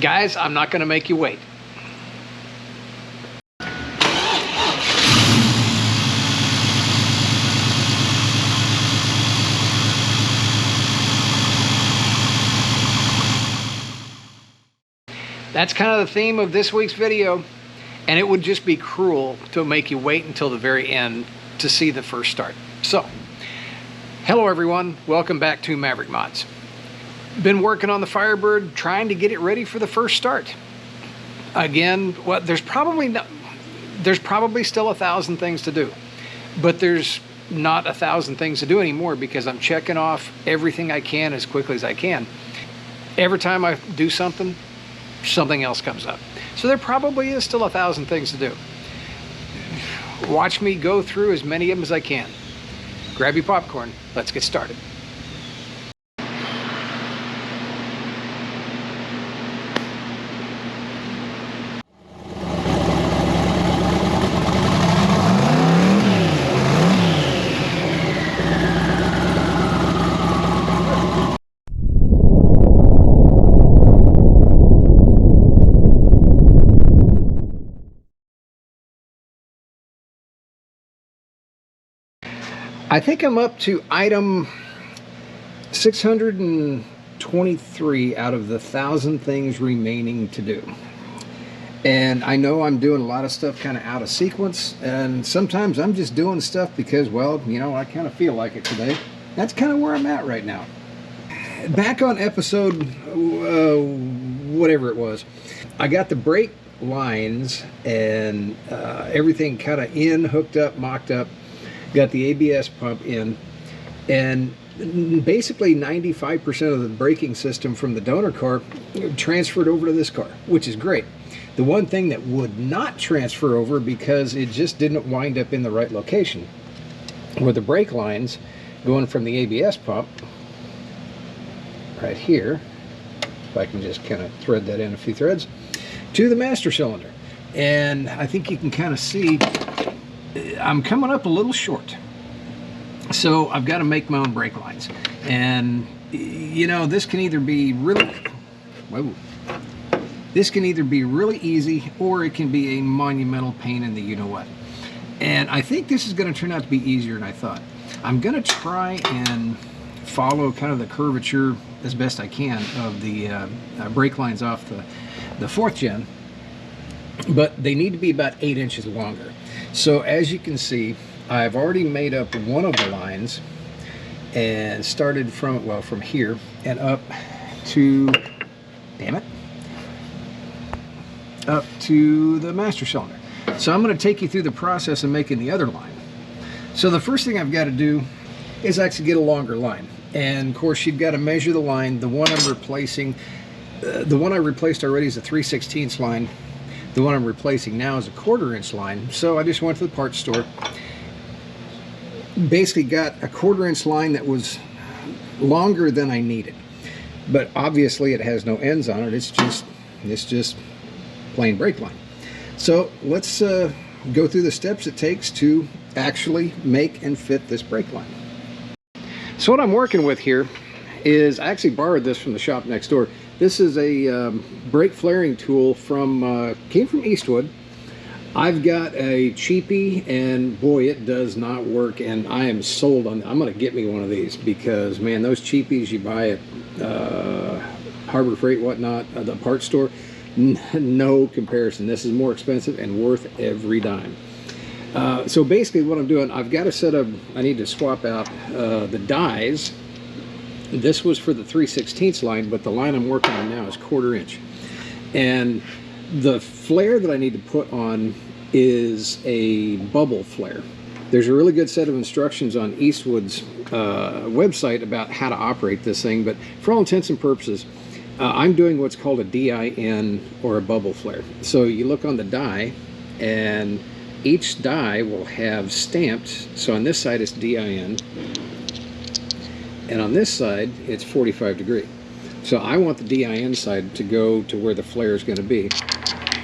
Guys, I'm not going to make you wait. That's kind of the theme of this week's video, and it would just be cruel to make you wait until the very end to see the first start. So, hello everyone, welcome back to Maverick Mods. Been working on the Firebird, trying to get it ready for the first start. Again, well, there's probably still 1,000 things to do, but there's not 1,000 things to do anymore because I'm checking off everything I can as quickly as I can. Every time I do something, something else comes up. So there probably is still 1,000 things to do. Watch me go through as many of them as I can. Grab your popcorn, let's get started. I think I'm up to item 623 out of the 1,000 things remaining to do. And I know I'm doing a lot of stuff kind of out of sequence, and sometimes I'm just doing stuff because, well, you know, I kind of feel like it today. That's kind of where I'm at right now. Back on episode, whatever it was, I got the brake lines and everything kind of hooked up, mocked up. Got the ABS pump in, and basically 95% of the braking system from the donor car transferred over to this car, which is great. The one thing that would not transfer over because it just didn't wind up in the right location were the brake lines going from the ABS pump right here, if I can just kind of thread that in a few threads, to the master cylinder. And I think you can kind of see I'm coming up a little short, so I've got to make my own brake lines. And you know, this can either be really easy, or it can be a monumental pain in the you-know-what. And I think this is going to turn out to be easier than I thought. I'm going to try and follow kind of the curvature as best I can of the brake lines off the 4th gen, but they need to be about 8 inches longer. So as you can see, I've already made up one of the lines and started from, well, from here and up to, up to the master cylinder. So I'm going to take you through the process of making the other line. So the first thing I've got to do is actually get a longer line. And of course, you've got to measure the line. The one I'm replacing, the one I replaced already is a 3/16 line. The one I'm replacing now is a 1/4 inch line. So I just went to the parts store, basically got a 1/4 inch line that was longer than I needed. But obviously it has no ends on it. It's just plain brake line. So let's go through the steps it takes to actually make and fit this brake line. So what I'm working with here is, I actually borrowed this from the shop next door. This is a brake flaring tool from, came from Eastwood. I've got a cheapie, and boy, it does not work, and I am sold on, I'm gonna get me one of these, because man, those cheapies you buy at Harbor Freight, whatnot, the parts store, no comparison. This is more expensive and worth every dime. So basically what I'm doing, I've got to set up, I need to swap out the dies. This was for the 3/16 line, but the line I'm working on now is 1/4 inch. And the flare that I need to put on is a bubble flare. There's a really good set of instructions on Eastwood's website about how to operate this thing, but for all intents and purposes, I'm doing what's called a DIN, or a bubble flare. So you look on the die, and each die will have stamped, so on this side it's DIN, and on this side it's 45 degree. So I want the DIN side to go to where the flare is going to be.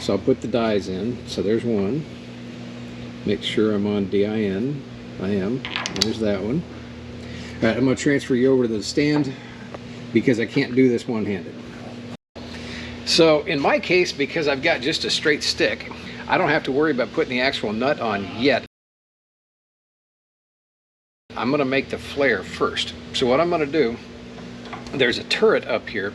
So I'll put the dies in. So there's one. Make sure I'm on DIN. I am. There's that one. All right, I'm going to transfer you over to the stand because I can't do this one-handed. So in my case, because I've got just a straight stick, I don't have to worry about putting the actual nut on yet. I'm going to make the flare first. So what I'm going to do, there's a turret up here,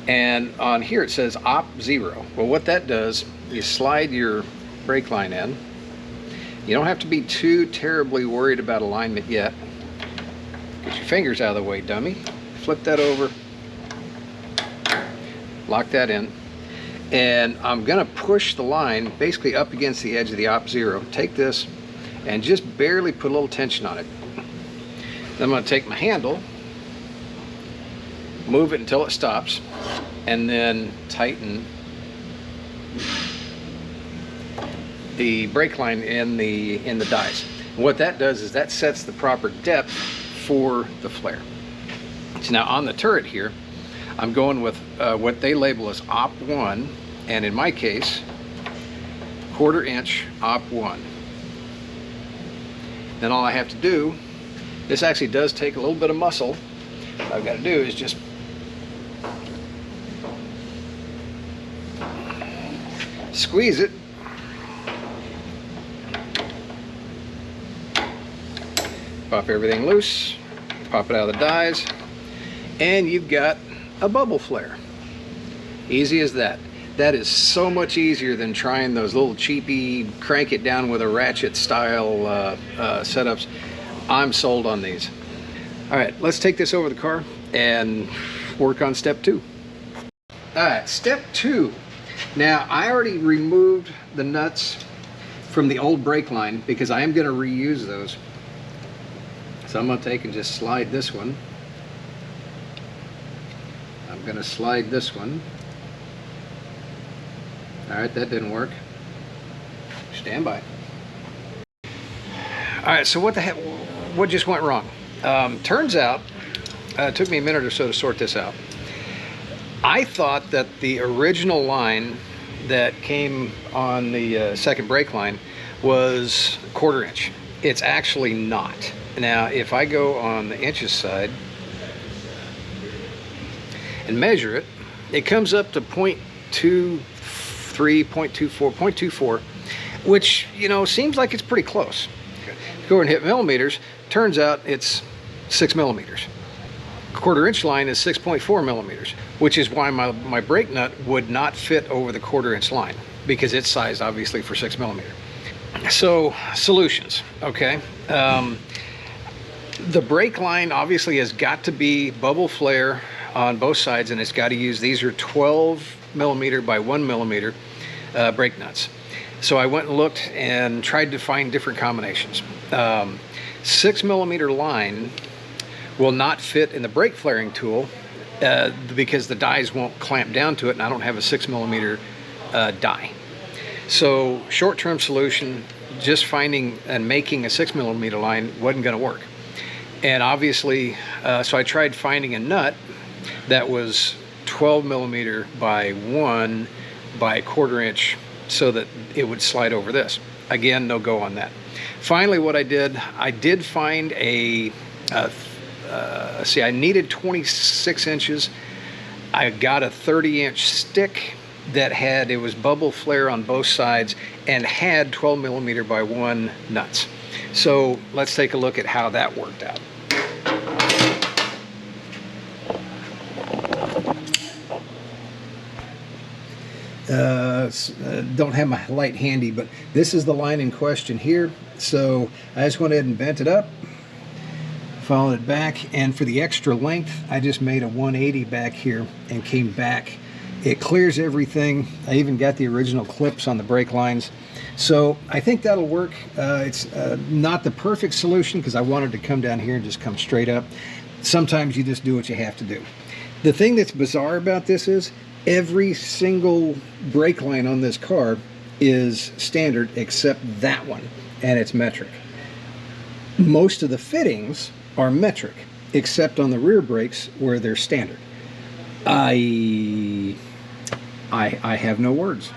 and on here it says op 0. Well, what that does, you slide your brake line in. You don't have to be too terribly worried about alignment yet. Get your fingers out of the way, dummy. Flip that over. Lock that in. And I'm going to push the line basically up against the edge of the op 0. Take this and just barely put a little tension on it. Then I'm going to take my handle, move it until it stops, and then tighten the brake line in the dies. And what that does is that sets the proper depth for the flare. So now on the turret here, I'm going with what they label as op 1, and in my case, 1/4 inch op 1. Then all I have to do, this actually does take a little bit of muscle. What I've got to do is just squeeze it. Pop everything loose, pop it out of the dies, and you've got a bubble flare. Easy as that. That is so much easier than trying those little cheapy crank it down with a ratchet style setups. I'm sold on these. All right, let's take this over the car and work on step 2. All right, step 2. Now, I already removed the nuts from the old brake line because I am going to reuse those. So I'm going to take and just slide this one. I'm going to slide this one. All right, that didn't work. Stand by. All right, so what the heck? What just went wrong? Turns out, it took me a minute or so to sort this out. I thought that the original line that came on the second brake line was 1/4 inch. It's actually not. Now, if I go on the inches side and measure it, it comes up to 0.23, 0.24, 0.24, which, you know, seems like it's pretty close. Go and hit millimeters, turns out it's 6 millimeters. 1/4 inch line is 6.4 millimeters, which is why my brake nut would not fit over the 1/4 inch line, because it's sized obviously for 6 millimeter. So, solutions, okay? The brake line obviously has got to be bubble flare on both sides, and it's got to use, these are 12 millimeter by 1 millimeter brake nuts. So I went and looked and tried to find different combinations. 6 millimeter line will not fit in the brake flaring tool because the dies won't clamp down to it, and I don't have a 6 millimeter die. So short-term solution, just finding and making a 6 millimeter line wasn't going to work. And obviously, so I tried finding a nut that was 12 millimeter by 1 by 1/4 inch so that it would slide over this. Again, no go on that. Finally, what I did find a, see, I needed 26 inches. I got a 30-inch stick that had, it was bubble flare on both sides and had 12 millimeter by 1 nuts. So let's take a look at how that worked out. Don't have my light handy, but this is the line in question here. So I just went ahead and bent it up, followed it back, and for the extra length, I just made a 180 back here and came back. It clears everything. I even got the original clips on the brake lines. So I think that'll work. It's not the perfect solution because I wanted to come down here and just come straight up. Sometimes you just do what you have to do. The thing that's bizarre about this is every single brake line on this car is standard except that one, and it's metric. Most of the fittings are metric except on the rear brakes where they're standard. I have no words.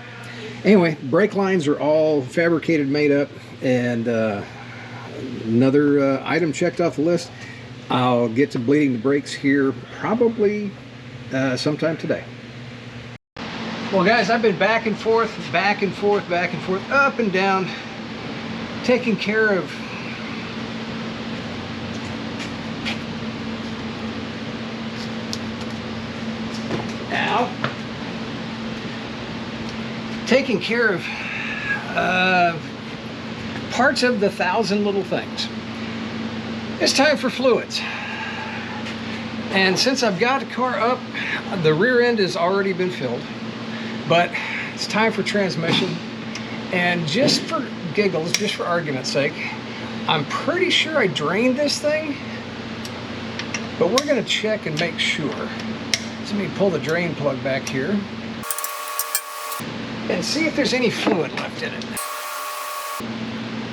Anyway, brake lines are all fabricated, made up, and another item checked off the list. I'll get to bleeding the brakes here probably sometime today. Well guys, I've been back and forth, back and forth, back and forth, up and down, taking care of taking care of parts of the 1,000 little things. It's time for fluids. And since I've got the car up, the rear end has already been filled, but it's time for transmission. And just for giggles, just for argument's sake, I'm pretty sure I drained this thing, but we're gonna check and make sure. So let me pull the drain plug back here and see if there's any fluid left in it.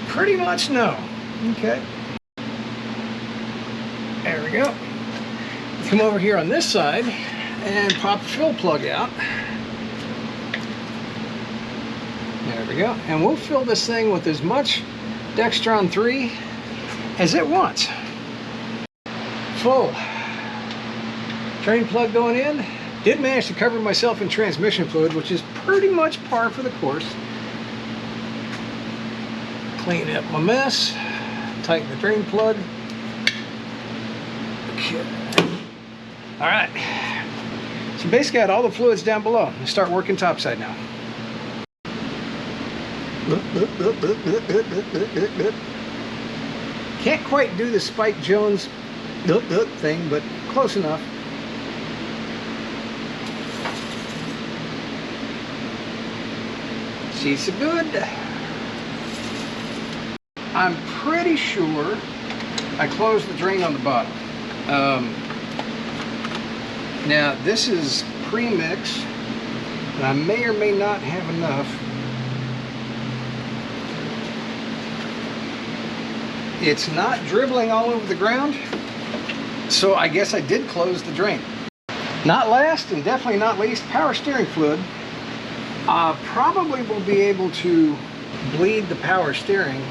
Pretty much no. Okay. There we go. Come over here on this side and pop the fill plug out. There we go. And we'll fill this thing with as much Dextron 3 as it wants. Full. Drain plug going in. Did manage to cover myself in transmission fluid, which is pretty much par for the course. Clean up my mess. Tighten the drain plug. Okay. All right. So basically I got all the fluids down below. Let's start working topside now. Can't quite do the Spike Jones thing, but close enough. She's good. I'm pretty sure I closed the drain on the bottom. Now this is pre-mix, and I may or may not have enough. It's not dribbling all over the ground, so I guess I did close the drain. Not last, and definitely not least, power steering fluid. Probably will be able to bleed the power steering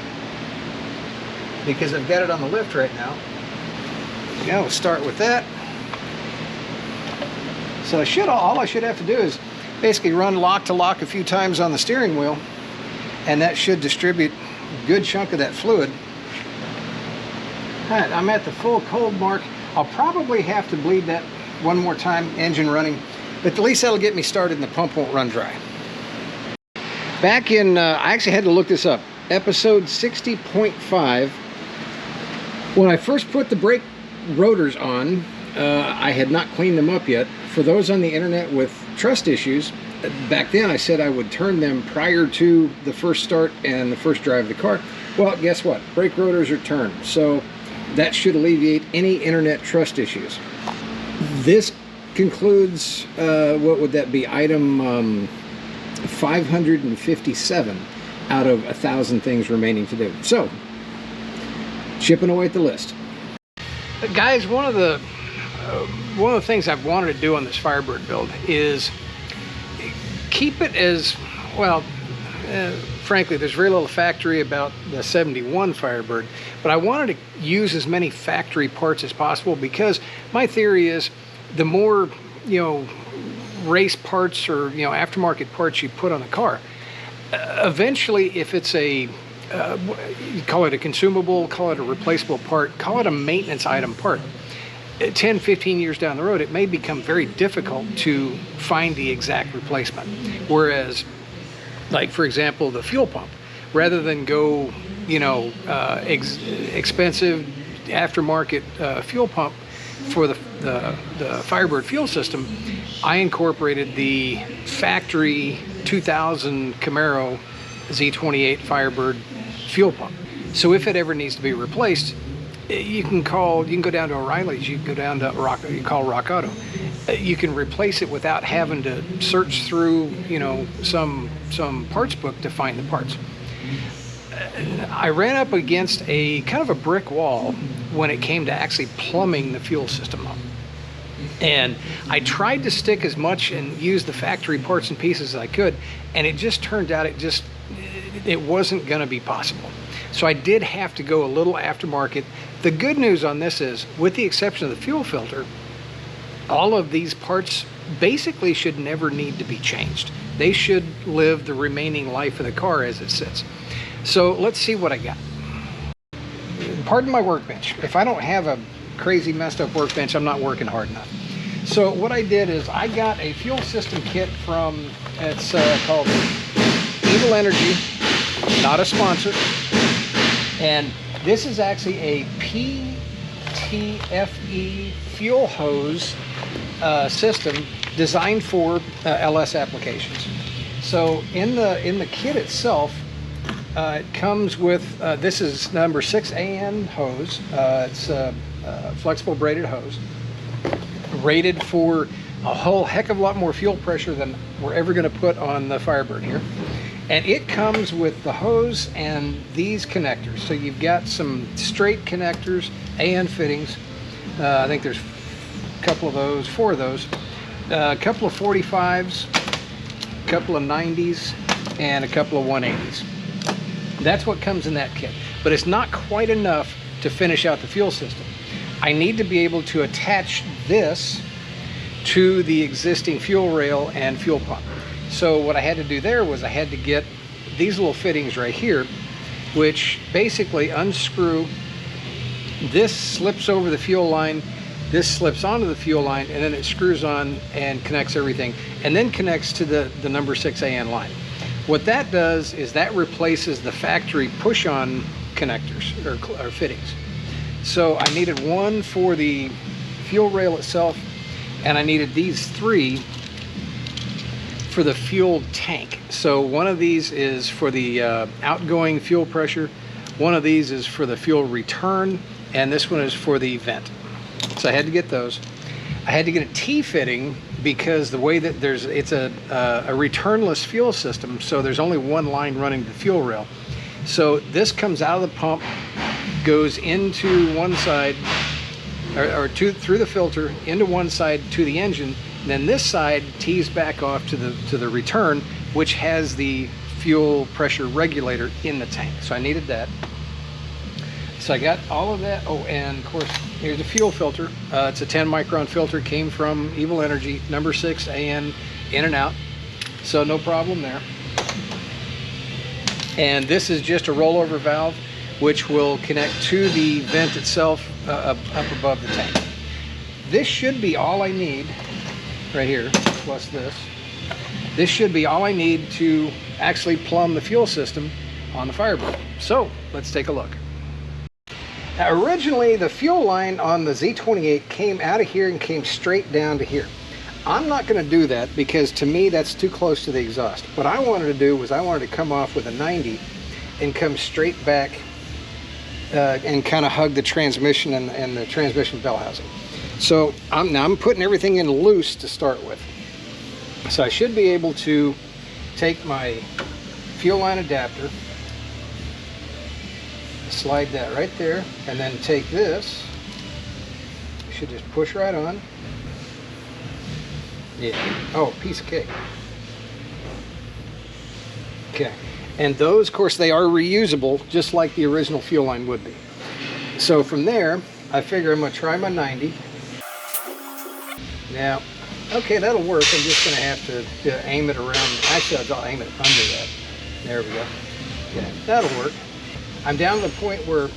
because I've got it on the lift right now. Yeah, we'll start with that. So all I should have to do is basically run lock to lock a few times on the steering wheel, and that should distribute a good chunk of that fluid. All right, I'm at the full cold mark. I'll probably have to bleed that one more time, engine running, but at least that'll get me started and the pump won't run dry. Back in, I actually had to look this up, episode 60.5, when I first put the brake rotors on, I had not cleaned them up yet. For those on the internet with trust issues, back then I said I would turn them prior to the first start and the first drive of the car. Well, guess what? Brake rotors are turned, so that should alleviate any internet trust issues. This concludes, what would that be, item 557 out of 1,000 things remaining to do. So, chipping away at the list. Guys, one of the things I've wanted to do on this Firebird build is keep it as, well, frankly, there's very little factory about the 71 Firebird, but I wanted to use as many factory parts as possible because my theory is the more, race parts or, aftermarket parts you put on the car, eventually if it's a, you call it a consumable, call it a replaceable part, call it a maintenance item part, 10, 15 years down the road, it may become very difficult to find the exact replacement. Whereas, like for example, the fuel pump, rather than go, expensive aftermarket fuel pump for the Firebird fuel system, I incorporated the factory 2000 Camaro Z28 Firebird fuel pump. So if it ever needs to be replaced, you can go down to O'Reilly's, you can go down to you call Rock Auto. You can replace it without having to search through, some parts book to find the parts. I ran up against a kind of a brick wall when it came to actually plumbing the fuel system up. And I tried to stick as much and use the factory parts and pieces as I could, and it just turned out it wasn't going to be possible. So I did have to go a little aftermarket. The good news on this is, with the exception of the fuel filter, all of these parts basically should never need to be changed. They should live the remaining life of the car as it sits. So let's see what I got. Pardon my workbench. If I don't have a crazy messed up workbench, I'm not working hard enough. So what I did is I got a fuel system kit from, it's called Evil Energy, not a sponsor. And this is actually a PTFE fuel hose system designed for LS applications. So in the kit itself, it comes with, this is number 6AN hose. It's a flexible braided hose, rated for a whole heck of a lot more fuel pressure than we're ever going to put on the Firebird here. And it comes with the hose and these connectors. So you've got some straight connectors, AN fittings. I think there's a couple of those, 4 of those. A couple of 45s, a couple of 90s, and a couple of 180s. That's what comes in that kit. But it's not quite enough to finish out the fuel system. I need to be able to attach this to the existing fuel rail and fuel pump. So what I had to do there was I had to get these little fittings right here, which basically unscrew. This slips over the fuel line, this slips onto the fuel line, and then it screws on and connects everything, and then connects to the number 6AN line. What that does is that replaces the factory push-on connectors or fittings. So I needed one for the fuel rail itself, and I needed these 3 for the fuel tank. So one of these is for the outgoing fuel pressure, one of these is for the fuel return, and this one is for the vent. So I had to get those. I had to get a T-fitting because the way that it's a returnless fuel system, so there's only one line running the fuel rail. So this comes out of the pump, goes into one side, through the filter, into one side to the engine, and then this side tees back off to the return, which has the fuel pressure regulator in the tank. So I needed that. So I got all of that. Oh, and of course, here's the fuel filter. It's a 10 micron filter, came from Evil Energy, number 6AN, in and out. So no problem there. And this is just a rollover valve, which will connect to the vent itself up above the tank. This should be all I need right here, plus this. This should be all I need to actually plumb the fuel system on the Firebird. So let's take a look. Now, originally the fuel line on the Z28 came out of here and came straight down to here. I'm not going to do that because to me that's too close to the exhaust. What I wanted to do was I wanted to come off with a 90 and come straight back and kind of hug the transmission and the transmission bell housing. So I'm putting everything in loose to start with. So I should be able to take my fuel line adapter, slide that right there, and then take this. You should just push right on. Yeah. Oh, piece of cake. Okay. And those, of course, they are reusable, just like the original fuel line would be. So from there, I figure I'm going to try my 90. Now, okay, that'll work. I'm just going to have to aim it around. Actually, I'll aim it under that. There we go. Okay, that'll work. I'm down to the point where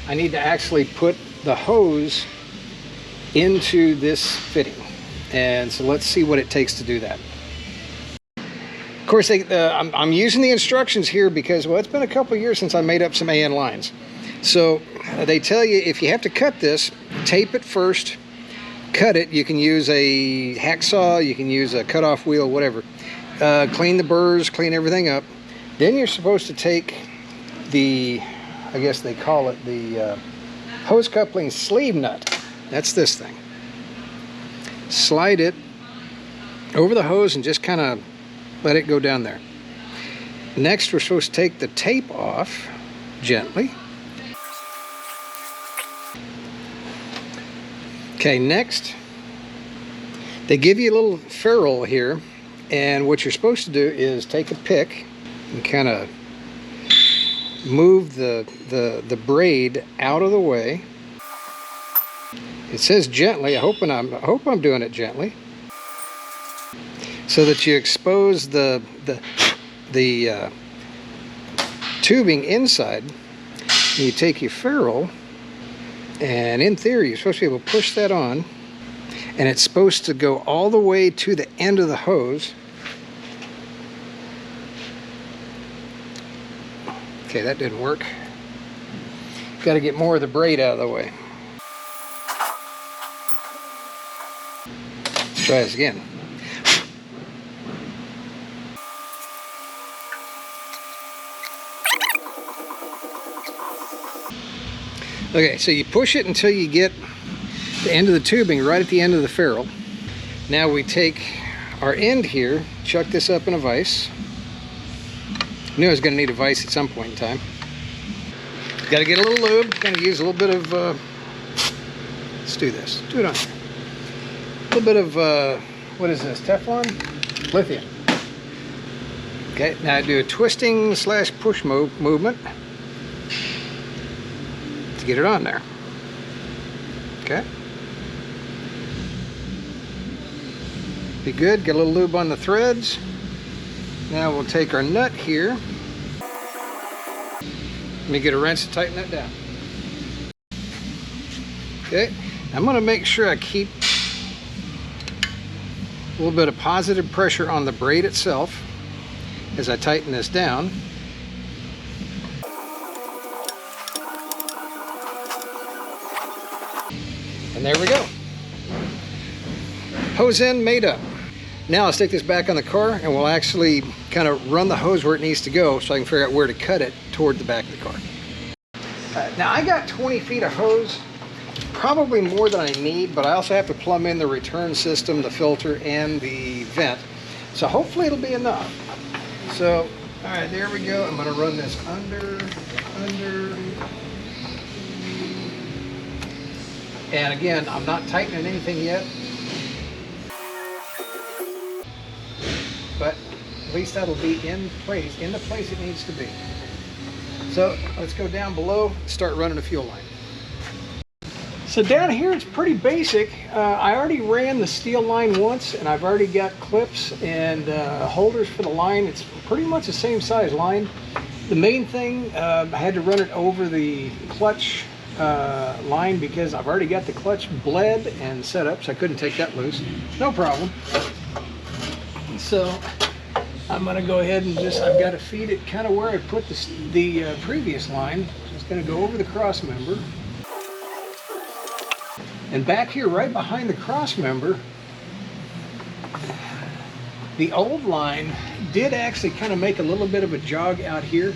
I need to actually put the hose into this fitting. And so let's see what it takes to do that. Of course, I'm using the instructions here because, well, it's been a couple of years since I made up some AN lines. So they tell you if you have to cut this, tape it first, cut it. You can use a hacksaw, you can use a cutoff wheel, whatever. Clean the burrs, clean everything up. Then you're supposed to take the, I guess they call it the hose coupling sleeve nut. That's this thing. Slide it over the hose and just kind of let it go down there. Next, we're supposed to take the tape off gently. Okay, next, they give you a little ferrule here, and what you're supposed to do is take a pick and kind of move the braid out of the way. It says gently. I hope I'm doing it gently. so that you expose the tubing inside. You take your ferrule, and in theory you're supposed to be able to push that on, and it's supposed to go all the way to the end of the hose. Okay, that didn't work. Got to get more of the braid out of the way. Let's try this again. Okay, so you push it until you get the end of the tubing right at the end of the ferrule. Now we take our end here, chuck this up in a vise. I knew I was going to need a vise at some point in time. Got to get a little lube. Going to use a little bit of, let's do this. Do it on here. A little bit of, what is this, Teflon? Lithium. Okay, now I do a twisting slash push movement to get it on there. Okay. Be good. Get a little lube on the threads. Now we'll take our nut here. Let me get a wrench to tighten that down. Okay. I'm going to make sure I keep a little bit of positive pressure on the braid itself as I tighten this down. And there we go. Hose end made up. Now let's take this back on the car and we'll actually kind of run the hose where it needs to go so I can figure out where to cut it toward the back of the car. Now I got 20 feet of hose, probably more than I need, but I also have to plumb in the return system, the filter, and the vent. So hopefully it'll be enough. So, all right, there we go. I'm gonna run this under. And again, I'm not tightening anything yet, but at least that'll be in the place it needs to be. So let's go down below, start running a fuel line. So down here it's pretty basic. I already ran the steel line once, and I've already got clips and holders for the line. It's pretty much the same size line. The main thing, I had to run it over the clutch line because I've already got the clutch bled and set up, so I couldn't take that loose. No problem. So I'm going to go ahead and I've got to feed it kind of where I put the previous line. Just going to go over the cross member. And back here, right behind the cross member, the old line did actually kind of make a little bit of a jog out here,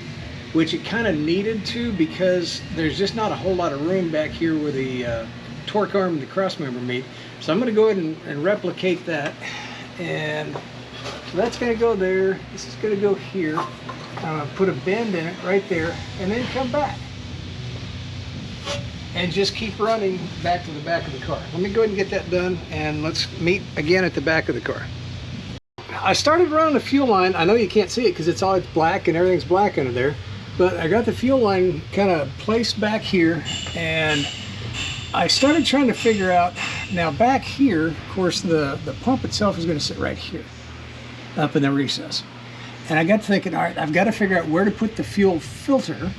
which it kind of needed to because there's just not a whole lot of room back here where the torque arm and the cross member meet. So I'm going to go ahead and replicate that. And so that's going to go there. This is going to go here. I'm going to put a bend in it right there and then come back. And just keep running back to the back of the car. Let me go ahead and get that done, and let's meet again at the back of the car. I started running the fuel line. I know you can't see it because it's black and everything's black under there, but I got the fuel line kind of placed back here, and I started trying to figure out, now back here, of course, the pump itself is going to sit right here, up in the recess. And I got to thinking, all right, I've got to figure out where to put the fuel filter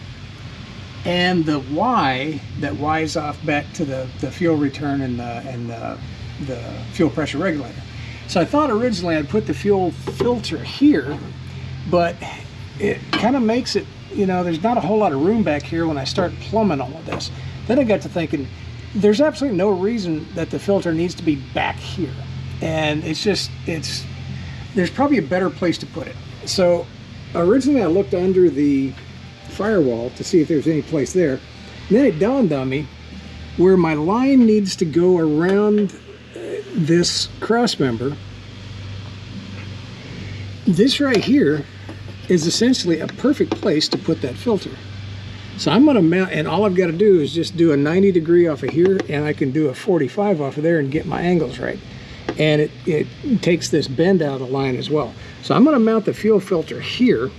and the Y that Y's off back to the fuel return and the fuel pressure regulator. So I thought originally I'd put the fuel filter here, but it kind of makes it, you know, there's not a whole lot of room back here when I start plumbing all of this. Then I got to thinking, there's absolutely no reason that the filter needs to be back here. And there's probably a better place to put it. So originally I looked under the firewall to see if there's any place there. And then it dawned on me where my line needs to go around this cross member. This right here is essentially a perfect place to put that filter. So I'm going to mount, and all I've got to do is just do a 90 degree off of here, and I can do a 45 off of there and get my angles right. And it takes this bend out of the line as well. So I'm going to mount the fuel filter here.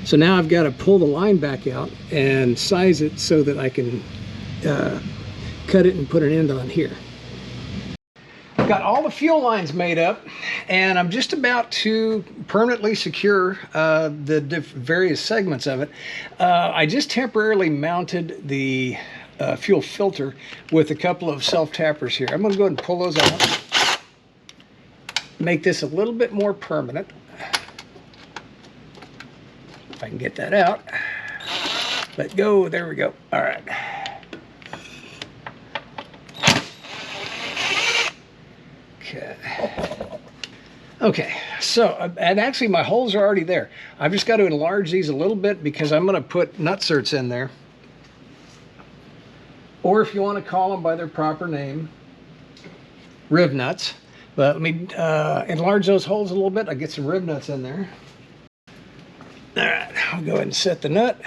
So now I've got to pull the line back out and size it so that I can cut it and put an end on here. I've got all the fuel lines made up, and I'm just about to permanently secure the various segments of it. I just temporarily mounted the fuel filter with a couple of self-tappers here. I'm going to go ahead and pull those out, make this a little bit more permanent. If I can get that out. Let go. There we go. All right. Okay, so, and actually my holes are already there. I've just got to enlarge these a little bit because I'm going to put nutserts in there. Or if you want to call them by their proper name, rib nuts. But let me enlarge those holes a little bit. I'll get some rib nuts in there. All right, I'll go ahead and set the nut.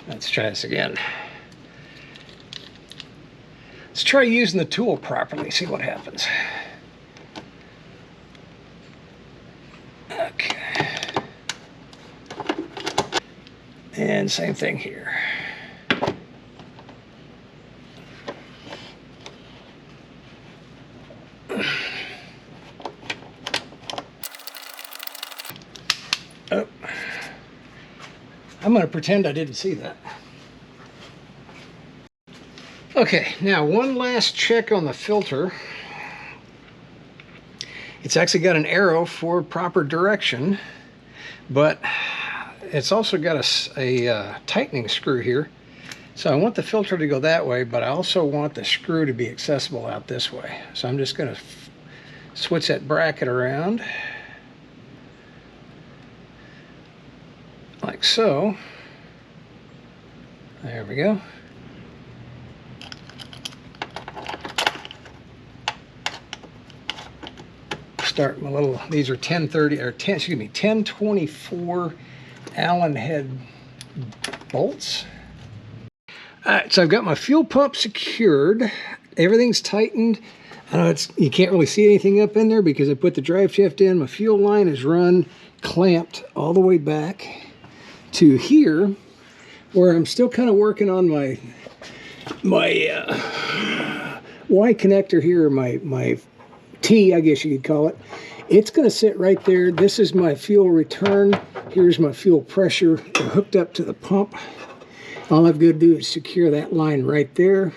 Let's try this again. Let's try using the tool properly, see what happens. Okay. And same thing here. Oh. I'm going to pretend I didn't see that. Okay, now one last check on the filter. It's actually got an arrow for proper direction, but it's also got a tightening screw here. So I want the filter to go that way, but I also want the screw to be accessible out this way. So I'm just going to switch that bracket around, like so. There we go. Start my little, these are 1030 or 10, excuse me, 1024 Allen head bolts. All right, so I've got my fuel pump secured. Everything's tightened. I know you can't really see anything up in there because I put the drive shaft in. My fuel line is run, clamped all the way back to here, where I'm still kind of working on my Y connector here, my T, I guess you could call it. It's going to sit right there. This is my fuel return. Here's my fuel pressure. They're hooked up to the pump. All I've got to do is secure that line right there.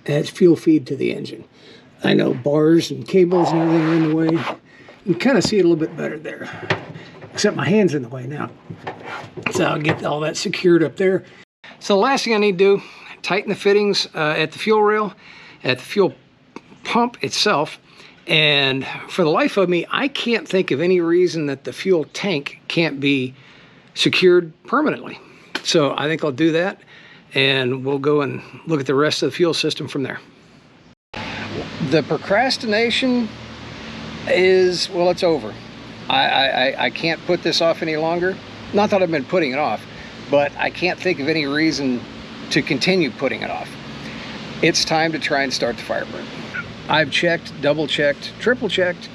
That's fuel feed to the engine. I know bars and cables and everything are in the way. You can kind of see it a little bit better there. Except my hand's in the way now. So I'll get all that secured up there. So the last thing I need to do, tighten the fittings at the fuel rail, at the fuel pump itself. And for the life of me, I can't think of any reason that the fuel tank can't be secured permanently. So I think I'll do that, and we'll go and look at the rest of the fuel system from there. The procrastination is, well, it's over. I can't put this off any longer. Not that I've been putting it off, but I can't think of any reason to continue putting it off. It's time to try and start the Firebird. I've checked, double checked, triple checked,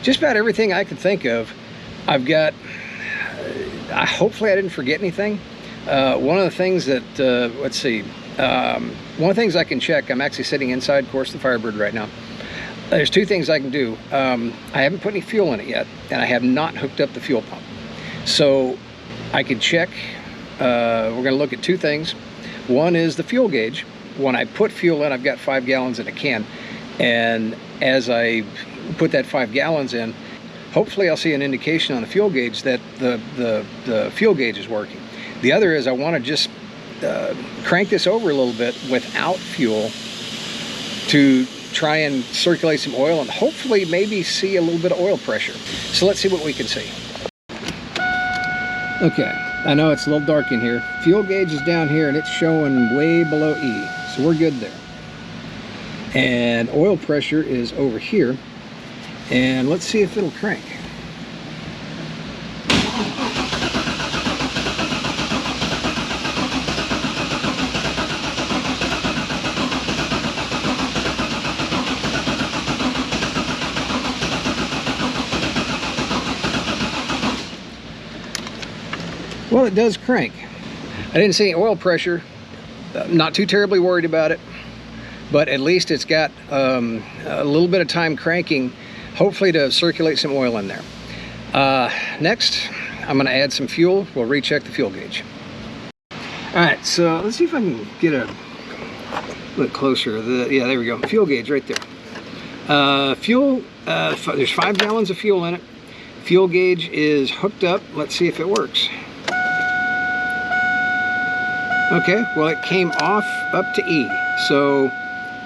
just about everything I could think of. I've got, hopefully I didn't forget anything. One of the things that, let's see, one of the things I can check, I'm actually sitting inside, of course, the Firebird right now. There's two things I can do. I haven't put any fuel in it yet, and I have not hooked up the fuel pump. So I can check, we're gonna look at two things. One is the fuel gauge. When I put fuel in, I've got 5 gallons in a can. And as I put that 5 gallons in, hopefully I'll see an indication on the fuel gauge that the fuel gauge is working. The other is I want to just crank this over a little bit without fuel to try and circulate some oil and hopefully maybe see a little bit of oil pressure. So let's see what we can see. Okay, I know it's a little dark in here. Fuel gauge is down here and it's showing way below E, so we're good there. And oil pressure is over here, and let's see if it'll crank. Well, it does crank. I didn't see any oil pressure. Not too terribly worried about it. but at least it's got a little bit of time cranking, hopefully to circulate some oil in there. Next, I'm going to add some fuel. We'll recheck the fuel gauge. All right, so let's see if I can get a look closer. Yeah, there we go. Fuel gauge right there. Fuel, there's 5 gallons of fuel in it. Fuel gauge is hooked up. Let's see if it works. Okay, well, it came off up to E. So,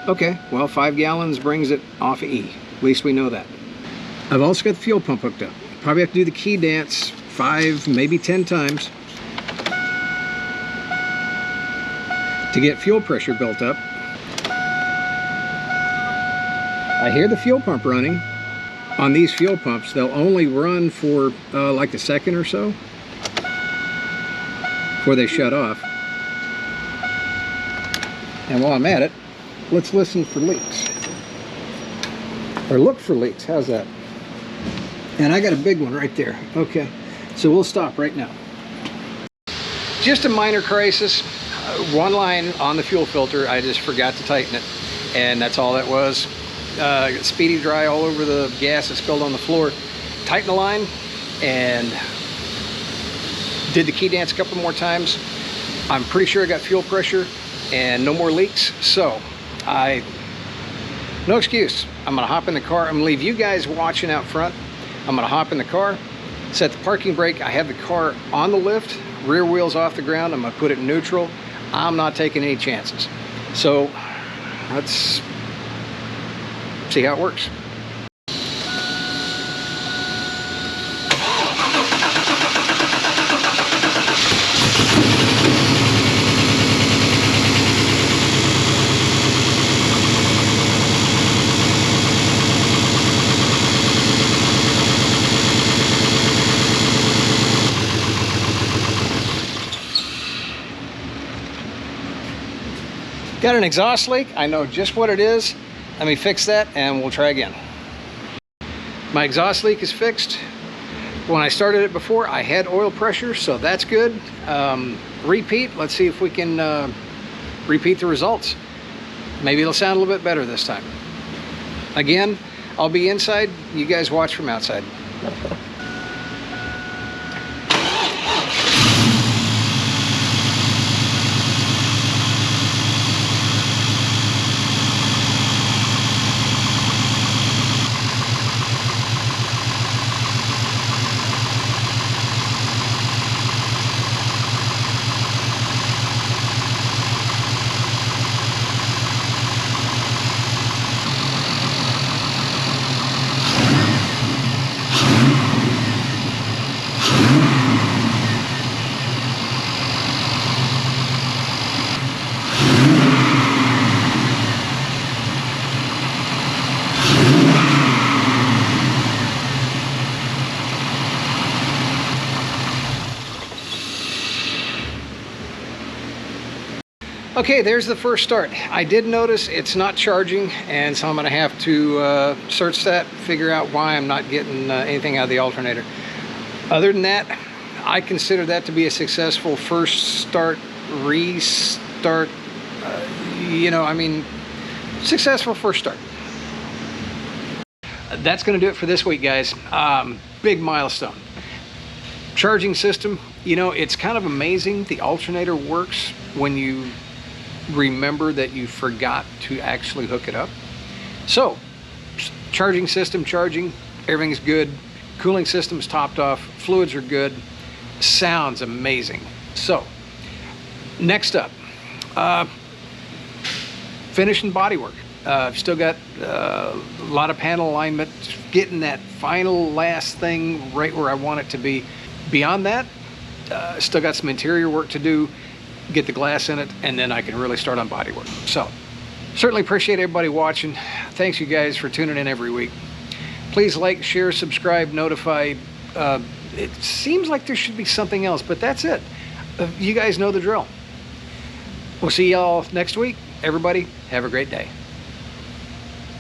okay, well, 5 gallons brings it off of E. At least we know that. I've also got the fuel pump hooked up. Probably have to do the key dance 5, maybe 10 times to get fuel pressure built up. I hear the fuel pump running. On these fuel pumps, they'll only run for like a second or so before they shut off. And while I'm at it, let's listen for leaks. Or look for leaks, how's that? And I got a big one right there. Okay, so we'll stop right now. Just a minor crisis. One line on the fuel filter, I just forgot to tighten it. And that's all that was. Speedy dry all over the gas that spilled on the floor. Tighten the line and did the key dance a couple more times. I'm pretty sure I got fuel pressure and no more leaks. So no excuse. I'm gonna hop in the car. I'm gonna leave you guys watching out front. I'm gonna hop in the car, set the parking brake. I have the car on the lift, rear wheels off the ground. I'm gonna put it in neutral. I'm not taking any chances. So let's see how it works. Got an exhaust leak. I know just what it is. Let me fix that and we'll try again. My exhaust leak is fixed. When I started it before, I had oil pressure, so that's good. Repeat, let's see if we can repeat the results. Maybe it'll sound a little bit better this time. Again, I'll be inside. You guys watch from outside. Okay, there's the first start. I did notice it's not charging, and so I'm going to have to search that, figure out why I'm not getting anything out of the alternator. Other than that, I consider that to be a successful first start, restart, I mean, successful first start. That's going to do it for this week, guys. Big milestone. Charging system, it's kind of amazing. The alternator works when you remember that you forgot to actually hook it up. So, charging system, everything's good. Cooling system's topped off. Fluids are good. Sounds amazing. So, next up, finishing bodywork. I've still got a lot of panel alignment, getting that final last thing right where I want it to be. Beyond that, still got some interior work to do, get the glass in it, and then I can really start on bodywork. So, certainly appreciate everybody watching. Thanks you guys for tuning in every week. Please like, share, subscribe, notify. It seems like there should be something else, but that's it. You guys know the drill. We'll see y'all next week. Everybody, have a great day.